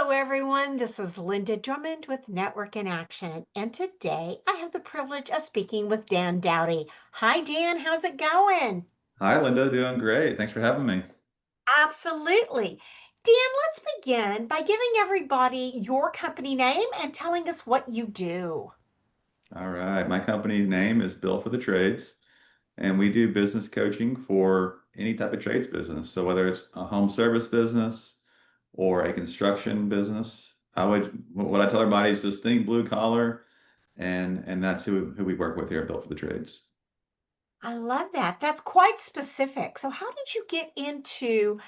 Hello, everyone. This is Linda Drummond with Network in Action. And today I have the privilege of speaking with Dan Dowdy. Hi, Dan. How's it going? Hi, Linda. Doing great. Thanks for having me. Absolutely. Dan, let's begin by giving everybody your company name and telling us what you do. All right. My company's name is Bill for the Trades, and we do business coaching for any type of trades business. So whether it's a home service business or a construction business, what I tell everybody is just think blue collar, and that's who we work with here at Bill for the Trades. I love that. That's quite specific. So, how did you get into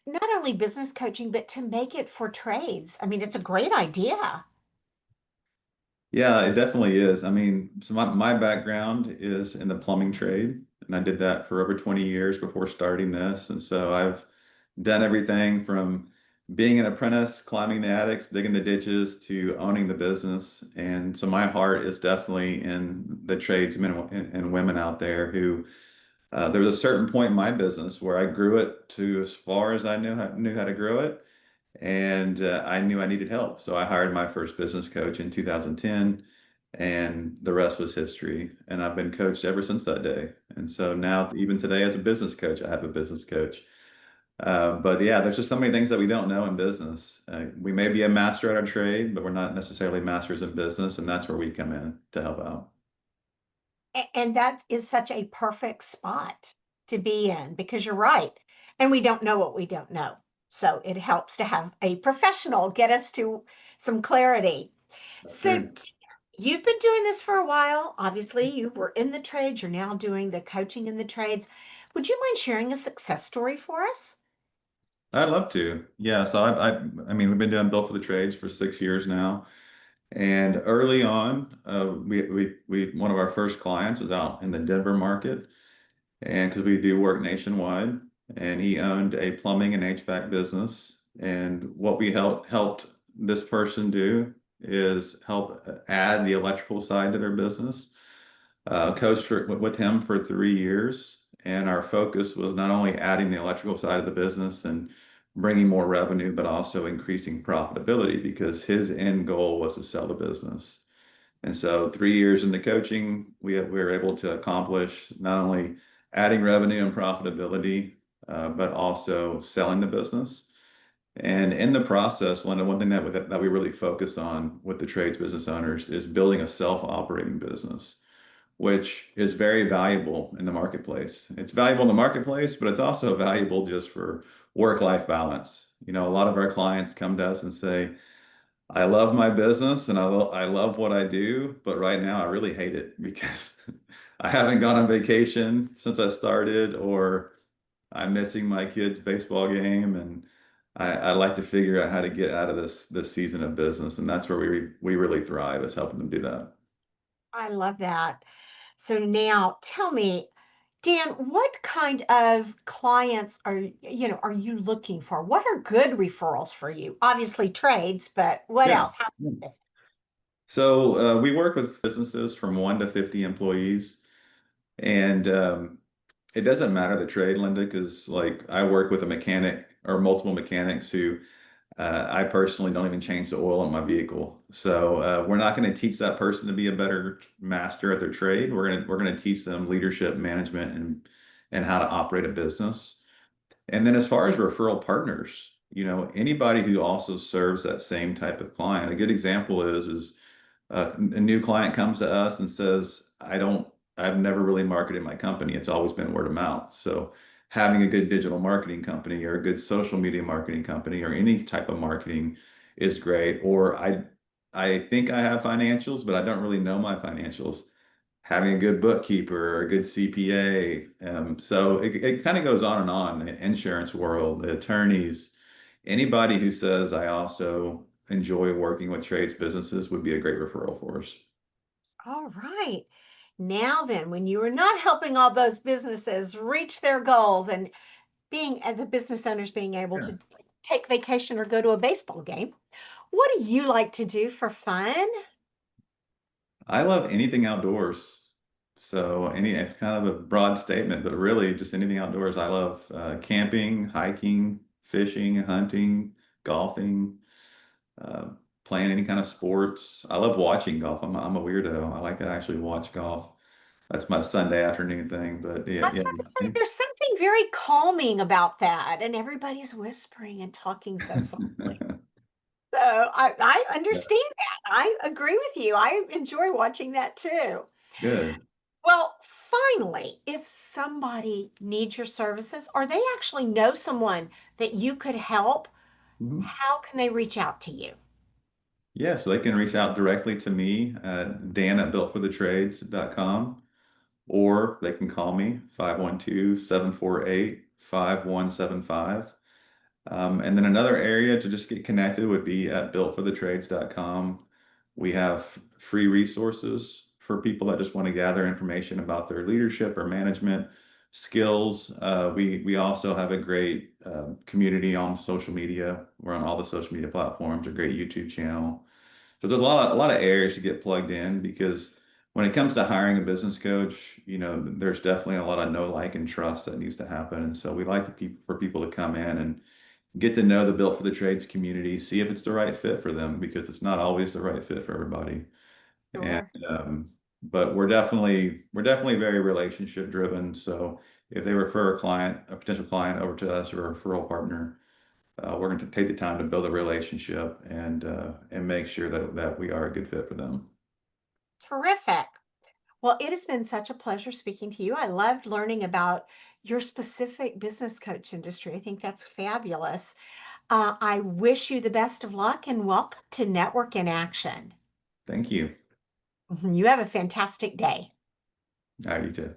not only business coaching, but to make it for trades? I mean, it's a great idea. Yeah, it definitely is. I mean, so my background is in the plumbing trade, and I did that for over 20 years before starting this. And so I've done everything from being an apprentice, climbing the attics, digging the ditches, to owning the business. And so my heart is definitely in the tradesmen and women out there who there was a certain point in my business where I grew it to as far as I knew how to grow it. And I knew I needed help. So I hired my first business coach in 2010, and the rest was history. And I've been coached ever since that day. And so now, even today, as a business coach, I have a business coach. But yeah, there's just so many things that we don't know in business. We may be a master at our trade, but we're not necessarily masters in business. And that's where we come in to help out. And that is such a perfect spot to be in because you're right. And we don't know what we don't know. So it helps to have a professional get us to some clarity. That's So true. you've been doing this for a while. Obviously, you were in the trades. You're now doing the coaching in the trades. Would you mind sharing a success story for us? I'd love to. Yeah. So I mean, we've been doing Built for the Trades for 6 years now. And early on, one of our first clients was out in the Denver market, and because we do work nationwide, and he owned a plumbing and HVAC business. And what we helped this person do is help add the electrical side to their business. Coached with him for 3 years, and our focus was not only adding the electrical side of the business and bringing more revenue, but also increasing profitability because his end goal was to sell the business. And so 3 years into coaching, we were able to accomplish not only adding revenue and profitability, but also selling the business. And in the process, Linda, one thing that we really focus on with the trades business owners is building a self-operating business, which is very valuable in the marketplace. It's valuable in the marketplace, but it's also valuable just for work-life balance. You know, a lot of our clients come to us and say, I love my business and I love what I do, but right now I really hate it because I haven't gone on vacation since I started, or I'm missing my kid's baseball game, and I'd like to figure out how to get out of this season of business, and that's where we really thrive, is helping them do that. I love that. So now tell me, Dan, what kind of clients are you looking for? What are good referrals for you? Obviously trades, but what Yeah. else? How So we work with businesses from 1 to 50 employees, and it doesn't matter the trade, Linda, because like I work with a mechanic or multiple mechanics who I personally don't even change the oil on my vehicle. So we're not going to teach that person to be a better master at their trade. We're gonna teach them leadership, management, and how to operate a business. And then as far as referral partners, you know, anybody who also serves that same type of client. A good example is a new client comes to us and says, I've never really marketed my company. It's always been word of mouth. So having a good digital marketing company or a good social media marketing company or any type of marketing is great. Or I think I have financials, but I don't really know my financials. Having a good bookkeeper or a good CPA. So it kind of goes on and on. The insurance world, the attorneys, anybody who says I also enjoy working with trades businesses would be a great referral for us. all right. Now then, when you are not helping all those businesses reach their goals and being as a business owners being able Yeah. to take vacation or go to a baseball game, what do you like to do for fun? I love anything outdoors. So it's kind of a broad statement, but really just anything outdoors. I love camping, hiking, fishing, hunting, golfing. uh, playing any kind of sports. I love watching golf. I'm a weirdo. I like to actually watch golf. That's my Sunday afternoon thing. But I yeah, was about to say, there's something very calming about that, and everybody's whispering and talking so softly. So I yeah. understand that. I agree with you. I enjoy watching that too. Good. Well, finally, if somebody needs your services or they actually know someone that you could help, Mhm. how can they reach out to you? Yeah, so they can reach out directly to me at dan@builtforthetrades.com, or they can call me 512-748-5175. And then another area to just get connected would be at builtforthetrades.com. We have free resources for people that just want to gather information about their leadership or management skills. We also have a great community on social media. We're on all the social media platforms, a great YouTube channel. So there's a lot of areas to get plugged in because when it comes to hiring a business coach, there's definitely a lot of know, like, and trust that needs to happen. And so we like for people to come in and get to know the Built for the Trades community, see if it's the right fit for them because it's not always the right fit for everybody. And Sure. but we're definitely very relationship driven. So if they refer a potential client over to us or a referral partner, we're going to take the time to build a relationship and make sure that we are a good fit for them. Terrific. Well, it has been such a pleasure speaking to you. I loved learning about your specific business coach industry. I think that's fabulous. I wish you the best of luck and welcome to Network in Action. Thank you. You have a fantastic day. All right, you too.